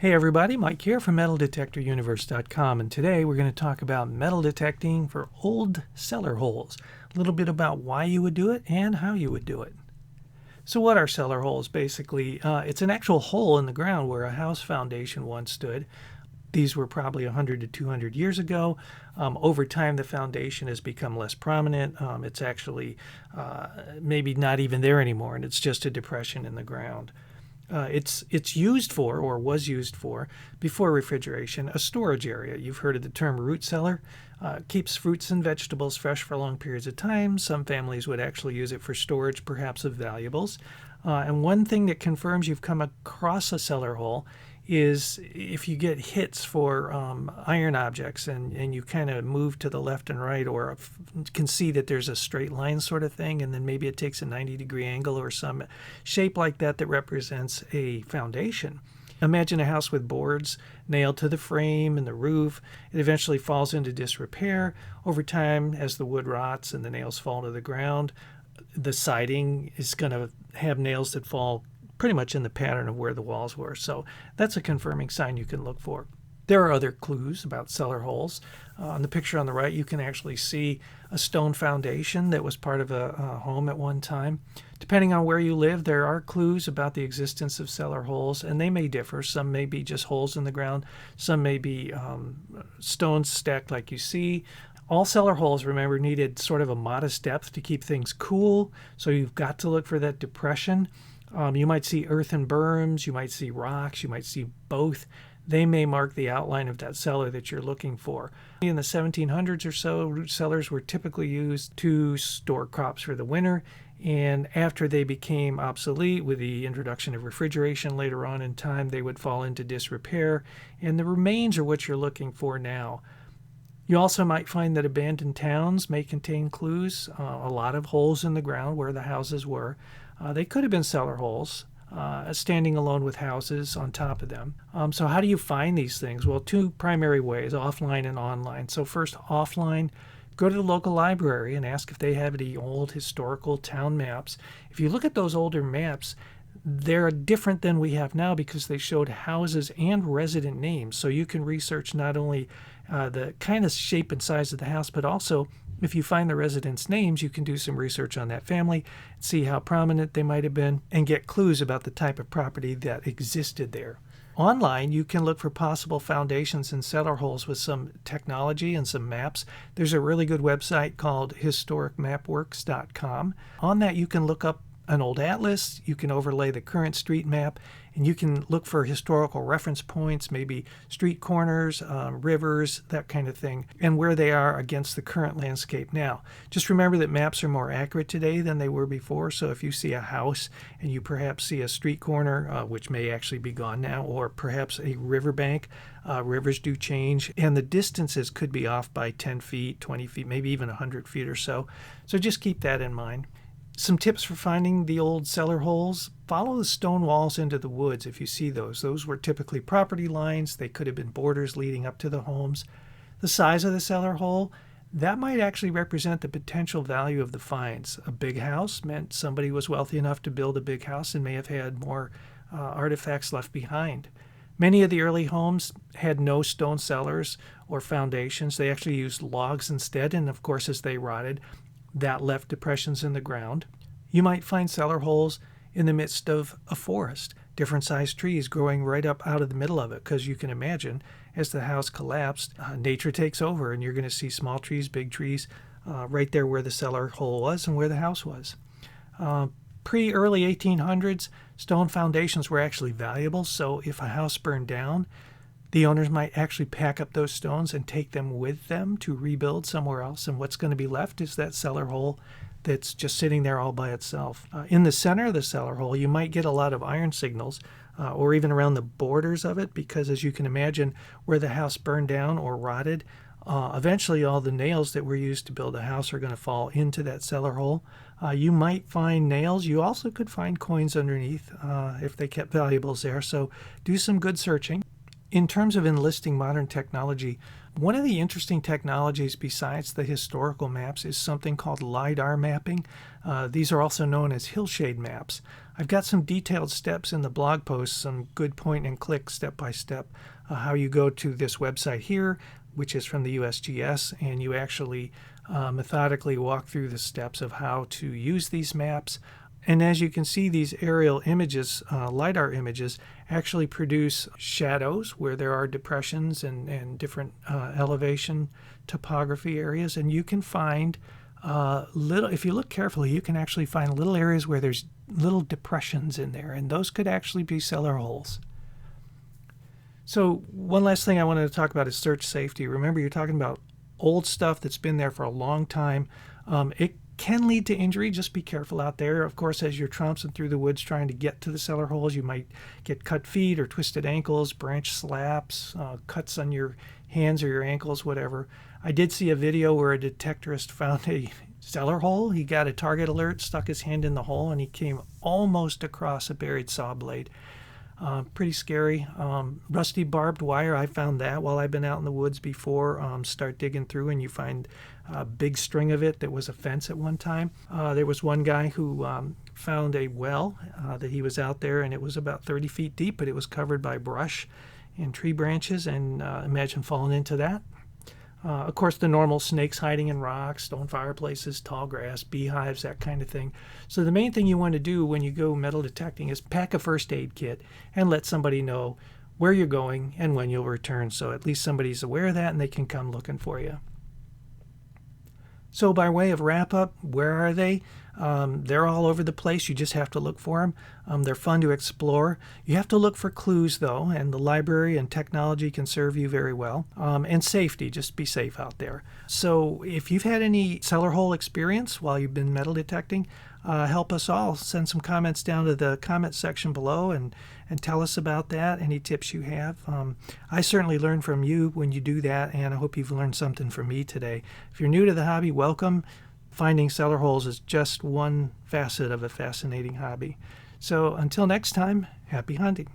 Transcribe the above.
Hey everybody, Mike here from metaldetectoruniverse.com, and today we're going to talk about metal detecting for old cellar holes. A little bit about why you would do it and how you would do it. So what are cellar holes? Basically, it's an actual hole in the ground where a house foundation once stood. These were probably 100 to 200 years ago. Over time, the foundation has become less prominent. It's actually maybe not even there anymore, and it's just a depression in the ground. It's used for, or was used for, before refrigeration, a storage area. You've heard of the term root cellar. Keeps fruits and vegetables fresh for long periods of time. Some families would actually use it for storage, perhaps of valuables. And one thing that confirms you've come across a cellar hole is if you get hits for iron objects and you kind of move to the left and right, or can see that there's a straight line sort of thing, and then maybe it takes a 90-degree angle or some shape like that that represents a foundation. Imagine a house with boards nailed to the frame and the roof. It eventually falls into disrepair. Over time, as the wood rots and the nails fall to the ground, the siding is going to have nails that fall pretty much in the pattern of where the walls were. So that's a confirming sign you can look for. There are other clues about cellar holes. On the picture on the right, you can actually see a stone foundation that was part of a home at one time. Depending on where you live, there are clues about the existence of cellar holes, and they may differ. Some may be just holes in the ground. Some may be stones stacked like you see. All cellar holes, remember, needed sort of a modest depth to keep things cool, so you've got to look for that depression. You might see earthen berms, you might see rocks, you might see both. They may mark the outline of that cellar that you're looking for. In the 1700s or so, root cellars were typically used to store crops for the winter, and after they became obsolete with the introduction of refrigeration later on in time, they would fall into disrepair, and the remains are what you're looking for now. You also might find that abandoned towns may contain clues, a lot of holes in the ground where the houses were. They could have been cellar holes, standing alone with houses on top of them. So how do you find these things? Well, two primary ways, offline and online. So first, offline, go to the local library and ask if they have any old historical town maps. If you look at those older maps, they're different than we have now because they showed houses and resident names. So you can research not only the kind of shape and size of the house, but also if you find the residents' names, you can do some research on that family, see how prominent they might have been, and get clues about the type of property that existed there. Online, you can look for possible foundations and cellar holes with some technology and some maps. There's a really good website called historicmapworks.com. On that, you can look up an old atlas, you can overlay the current street map, and you can look for historical reference points, maybe street corners, rivers, that kind of thing, and where they are against the current landscape now. Just remember that maps are more accurate today than they were before, so if you see a house and you perhaps see a street corner, which may actually be gone now, or perhaps a riverbank, rivers do change, and the distances could be off by 10 feet, 20 feet, maybe even 100 feet or so. So just keep that in mind. Some tips for finding the old cellar holes: follow the stone walls into the woods if you see those. Those were typically property lines. They could have been borders leading up to the homes. The size of the cellar hole, that might actually represent the potential value of the finds. A big house meant somebody was wealthy enough to build a big house and may have had more artifacts left behind. Many of the early homes had no stone cellars or foundations. They actually used logs instead, and of course, as they rotted, that left depressions in the ground. You might find cellar holes in the midst of a forest, different sized trees growing right up out of the middle of it, because you can imagine as the house collapsed, nature takes over and you're going to see small trees, big trees, right there where the cellar hole was and where the house was. Pre-early 1800s, stone foundations were actually valuable, so if a house burned down, the owners might actually pack up those stones and take them with them to rebuild somewhere else, and what's going to be left is that cellar hole that's just sitting there all by itself. In the center of the cellar hole, you might get a lot of iron signals, or even around the borders of it, because as you can imagine, where the house burned down or rotted, eventually all the nails that were used to build a house are going to fall into that cellar hole. You might find nails. You also could find coins underneath if they kept valuables there, so do some good searching. In terms of enlisting modern technology, One of the interesting technologies besides the historical maps is something called LiDAR mapping. These are also known as hillshade maps. I've got some detailed steps in the blog post, some good point and click step-by-step, how you go to this website here, which is from the USGS, and you actually methodically walk through the steps of how to use these maps. And as you can see, these aerial images, LiDAR images, actually produce shadows where there are depressions and different elevation topography areas. And you can find if you look carefully, you can actually find little areas where there's little depressions in there. And those could actually be cellar holes. So one last thing I wanted to talk about is search safety. Remember, you're talking about old stuff that's been there for a long time. It can lead to injury. Just be careful out there. Of course, as you're trouncing through the woods trying to get to the cellar holes, you might get cut feet or twisted ankles, branch slaps, cuts on your hands or your ankles, whatever. I did see a video where a detectorist found a cellar hole. He got a target alert, stuck his hand in the hole, and he came almost across a buried saw blade. Pretty scary. Rusty barbed wire, I found that while I've been out in the woods before. Start digging through and you find a big string of it that was a fence at one time. There was one guy who found a well that he was out there, and it was about 30 feet deep, but it was covered by brush and tree branches, and imagine falling into that. Of course, the normal snakes hiding in rocks, stone fireplaces, tall grass, beehives, that kind of thing. So the main thing you want to do when you go metal detecting is pack a first aid kit and let somebody know where you're going and when you'll return, so at least somebody's aware of that and they can come looking for you. So by way of wrap up, where are they? They're all over the place. You just have to look for them. They're fun to explore. You have to look for clues, though, and the library and technology can serve you very well. And safety, just be safe out there. So if you've had any cellar hole experience while you've been metal detecting, help us all. Send some comments down to the comment section below and tell us about that, any tips you have. I certainly learned from you when you do that, and I hope you've learned something from me today. If you're new to the hobby, welcome. Finding cellar holes is just one facet of a fascinating hobby. So until next time, happy hunting.